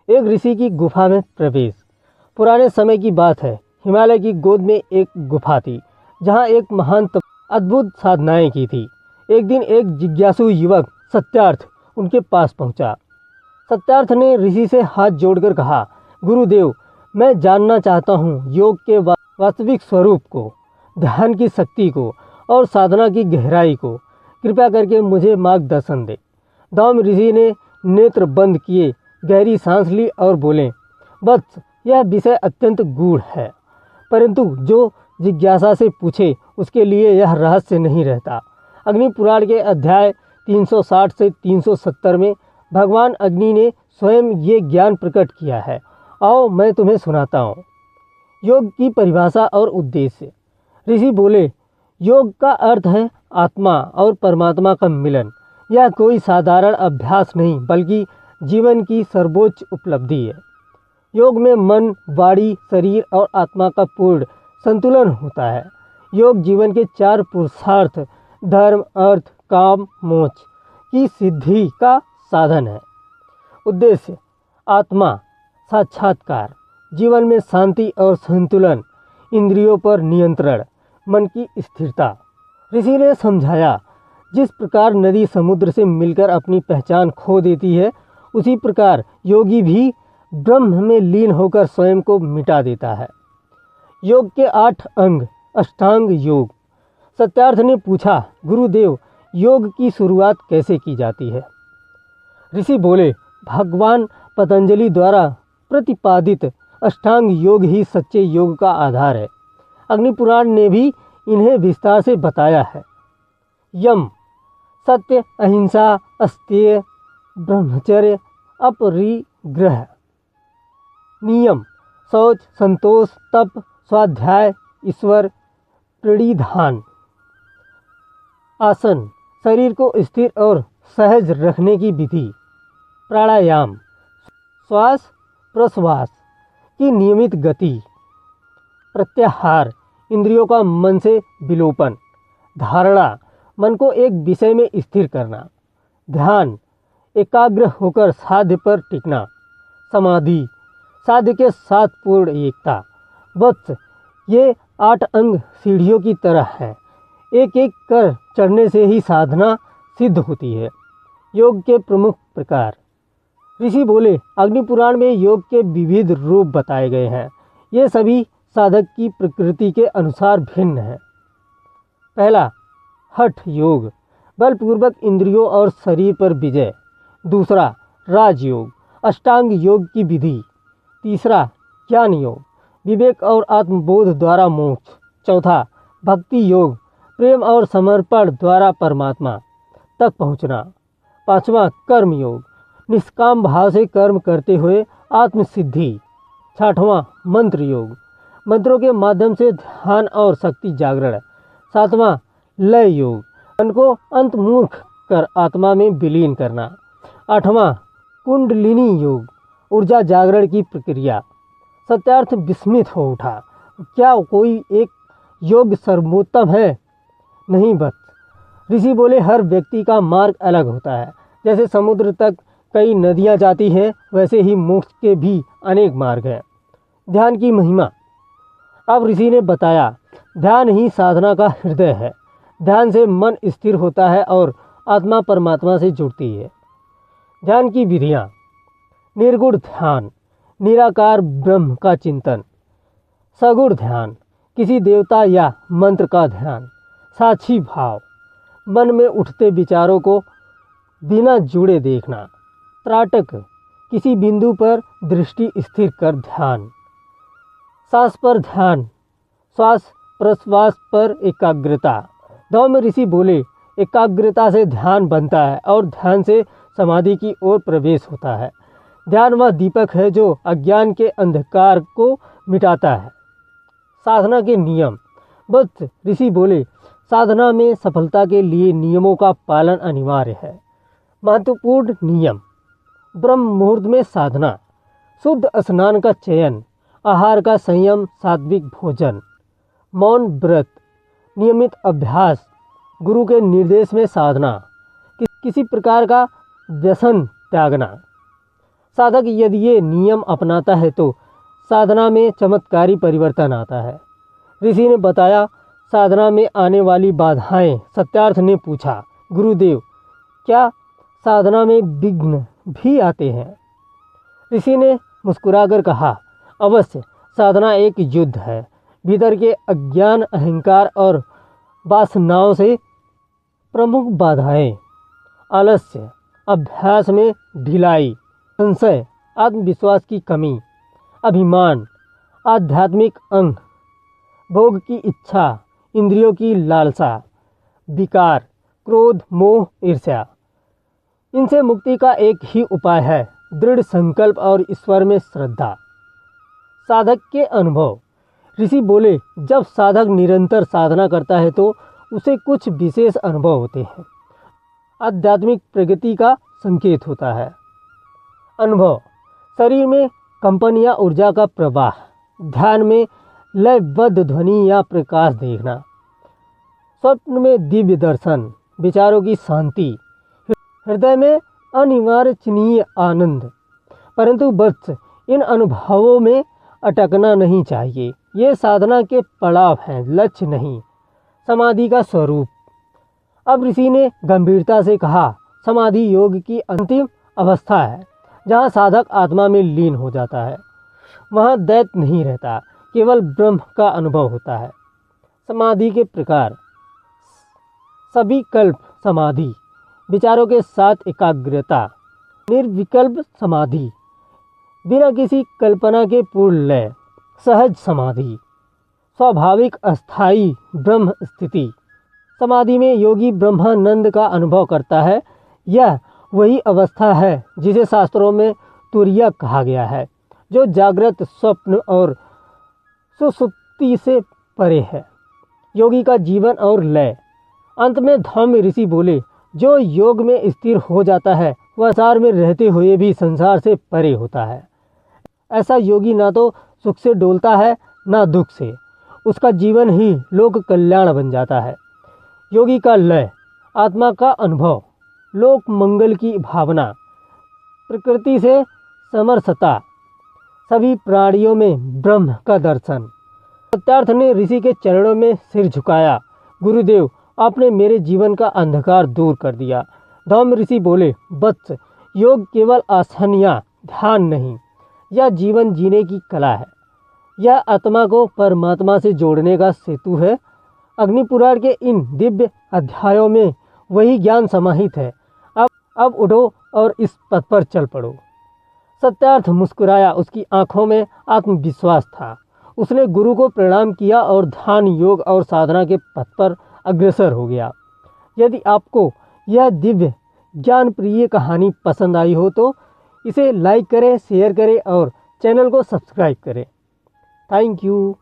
एक ऋषि की गुफा में प्रवेश। पुराने समय की बात है। हिमालय की गोद में एक गुफा थी जहाँ एक महान अद्भुत साधनाएं की थी। एक दिन एक जिज्ञासु युवक सत्यार्थ उनके पास पहुंचा। सत्यार्थ ने ऋषि से हाथ जोड़कर कहा, गुरुदेव, मैं जानना चाहता हूँ योग के वास्तविक स्वरूप को, ध्यान की शक्ति को और साधना की गहराई को। कृपया करके मुझे मार्गदर्शन दे। धौम ऋषि ने नेत्र बंद किए, गहरी सांस ली और बोले, वत्स, यह विषय अत्यंत गूढ़ है, परंतु जो जिज्ञासा से पूछे उसके लिए यह रहस्य नहीं रहता। अग्नि पुराण के अध्याय 360 से 370 में भगवान अग्नि ने स्वयं ये ज्ञान प्रकट किया है। आओ मैं तुम्हें सुनाता हूँ। योग की परिभाषा और उद्देश्य। ऋषि बोले, योग का अर्थ है आत्मा और परमात्मा का मिलन। यह कोई साधारण अभ्यास नहीं बल्कि जीवन की सर्वोच्च उपलब्धि है। योग में मन, वाणी, शरीर और आत्मा का पूर्ण संतुलन होता है। योग जीवन के 4 पुरुषार्थ धर्म, अर्थ, काम, मोक्ष की सिद्धि का साधन है। उद्देश्य, आत्मा साक्षात्कार, जीवन में शांति और संतुलन, इंद्रियों पर नियंत्रण, मन की स्थिरता। ऋषि ने समझाया, जिस प्रकार नदी समुद्र से मिलकर अपनी पहचान खो देती है, उसी प्रकार योगी भी ब्रह्म में लीन होकर स्वयं को मिटा देता है। योग के 8 अंग। अष्टांग योग। सत्यार्थ ने पूछा, गुरुदेव, योग की शुरुआत कैसे की जाती है? ऋषि बोले, भगवान पतंजलि द्वारा प्रतिपादित अष्टांग योग ही सच्चे योग का आधार है। अग्नि पुराण ने भी इन्हें विस्तार से बताया है। यम, सत्य, अहिंसा, अस्तेय, ब्रह्मचर्य, अपरिग्रह। नियम, शौच, संतोष, तप, स्वाध्याय, ईश्वर प्रणिधान। आसन, शरीर को स्थिर और सहज रखने की विधि। प्राणायाम, श्वास प्रश्वास की नियमित गति। प्रत्याहार, इंद्रियों का मन से विलोपन। धारणा, मन को एक विषय में स्थिर करना। ध्यान, एकाग्र होकर साध्य पर टिकना। समाधि, साध्य के साथ पूर्ण एकता। वत्स, ये 8 अंग सीढ़ियों की तरह हैं। एक एक कर चढ़ने से ही साधना सिद्ध होती है। योग के प्रमुख प्रकार। ऋषि बोले, अग्नि पुराण में योग के विविध रूप बताए गए हैं। ये सभी साधक की प्रकृति के अनुसार भिन्न हैं। पहला, हठ योग, बलपूर्वक इंद्रियों और शरीर पर विजय। दूसरा, राजयोग, अष्टांग योग की विधि। तीसरा, ज्ञान योग, विवेक और आत्मबोध द्वारा मोक्ष। चौथा, भक्ति योग, प्रेम और समर्पण द्वारा परमात्मा तक पहुँचना। पांचवा, कर्म योग, निष्काम भाव से कर्म करते हुए आत्मसिद्धि। छठवां, मंत्र योग, मंत्रों के माध्यम से ध्यान और शक्ति जागरण। सातवां, लय योग, मन को अंतर्मुख कर आत्मा में विलीन करना। आठवां, कुंडलिनी योग, ऊर्जा जागरण की प्रक्रिया। सत्यार्थ विस्मित हो उठा, क्या कोई एक योग सर्वोत्तम है? नहीं बस। ऋषि बोले, हर व्यक्ति का मार्ग अलग होता है। जैसे समुद्र तक कई नदियां जाती हैं, वैसे ही मोक्ष के भी अनेक मार्ग हैं। ध्यान की महिमा। अब ऋषि ने बताया, ध्यान ही साधना का हृदय है। ध्यान से मन स्थिर होता है और आत्मा परमात्मा से जुड़ती है। ध्यान की विधियाँ। निर्गुण ध्यान, निराकार ब्रह्म का चिंतन। सगुण ध्यान, किसी देवता या मंत्र का ध्यान। साक्षी भाव, मन में उठते विचारों को बिना जुड़े देखना। त्राटक, किसी बिंदु पर दृष्टि स्थिर कर ध्यान। सांस पर ध्यान, श्वास प्रश्वास पर एकाग्रता। धौम ऋषि बोले, एकाग्रता से ध्यान बनता है और ध्यान से समाधि की ओर प्रवेश होता है। ध्यान वह दीपक है जो अज्ञान के अंधकार को मिटाता है। साधना के नियम। बस ऋषि बोले, साधना में सफलता के लिए नियमों का पालन अनिवार्य है। महत्वपूर्ण नियम। ब्रह्म मुहूर्त में साधना, शुद्ध स्नान का चयन, आहार का संयम, सात्विक भोजन, मौन व्रत, नियमित अभ्यास, गुरु के निर्देश में साधना, किसी प्रकार का व्यसन त्यागना। साधक यदि ये नियम अपनाता है तो साधना में चमत्कारी परिवर्तन आता है। ऋषि ने बताया साधना में आने वाली बाधाएं। सत्यार्थ ने पूछा, गुरुदेव क्या साधना में विघ्न भी आते हैं? ऋषि ने मुस्कुराकर कहा, अवश्य, साधना एक युद्ध है। भीतर के अज्ञान, अहंकार और वासनाओं से प्रमुख बाधाएं आलस्य, अभ्यास में ढिलाई, संशय, आत्मविश्वास की कमी, अभिमान, आध्यात्मिक अंग, भोग की इच्छा, इंद्रियों की लालसा, विकार, क्रोध, मोह, ईर्ष्या। इनसे मुक्ति का एक ही उपाय है, दृढ़ संकल्प और ईश्वर में श्रद्धा। साधक के अनुभव। ऋषि बोले, जब साधक निरंतर साधना करता है तो उसे कुछ विशेष अनुभव होते हैं। आध्यात्मिक प्रगति का संकेत होता है। अनुभव, शरीर में कंपन या ऊर्जा का प्रवाह, ध्यान में लयबद्ध ध्वनि या प्रकाश देखना, स्वप्न में दिव्य दर्शन, विचारों की शांति, हृदय में अनिर्वचनीय आनंद। परंतु वत्स, इन अनुभवों में अटकना नहीं चाहिए। ये साधना के पड़ाव हैं, लक्ष्य नहीं। समाधि का स्वरूप। अब ऋषि ने गंभीरता से कहा, समाधि योग की अंतिम अवस्था है जहाँ साधक आत्मा में लीन हो जाता है। वहाँ दैत्य नहीं रहता, केवल ब्रह्म का अनुभव होता है। समाधि के प्रकार। सभी कल्प समाधि, विचारों के साथ एकाग्रता। निर्विकल्प समाधि, बिना किसी कल्पना के पूर्ण लय। सहज समाधि, स्वाभाविक अस्थाई ब्रह्म स्थिति। समाधि में योगी ब्रह्मानंद का अनुभव करता है। यह वही अवस्था है जिसे शास्त्रों में तुरीय कहा गया है, जो जागृत, स्वप्न और सुषुप्ति से परे है। योगी का जीवन और लय। अंत में धौम्य ऋषि बोले, जो योग में स्थिर हो जाता है वह संसार में रहते हुए भी संसार से परे होता है। ऐसा योगी ना तो सुख से डोलता है ना दुख से। उसका जीवन ही लोक कल्याण बन जाता है। योगी का लय। आत्मा का अनुभव, लोक मंगल की भावना, प्रकृति से समरसता, सभी प्राणियों में ब्रह्म का दर्शन। सत्यार्थ ने ऋषि के चरणों में सिर झुकाया, गुरुदेव आपने मेरे जीवन का अंधकार दूर कर दिया। धौम्य ऋषि बोले, वत्स, योग केवल आसन या ध्यान नहीं, यह जीवन जीने की कला है। यह आत्मा को परमात्मा से जोड़ने का सेतु है। अग्निपुराण के इन दिव्य अध्यायों में वही ज्ञान समाहित है। अब उठो और इस पथ पर चल पड़ो। सत्यार्थ मुस्कुराया, उसकी आंखों में आत्मविश्वास था। उसने गुरु को प्रणाम किया और ध्यान, योग और साधना के पथ पर अग्रसर हो गया। यदि आपको यह दिव्य ज्ञान प्रिय कहानी पसंद आई हो तो इसे लाइक करें, शेयर करें और चैनल को सब्सक्राइब करें। Thank you.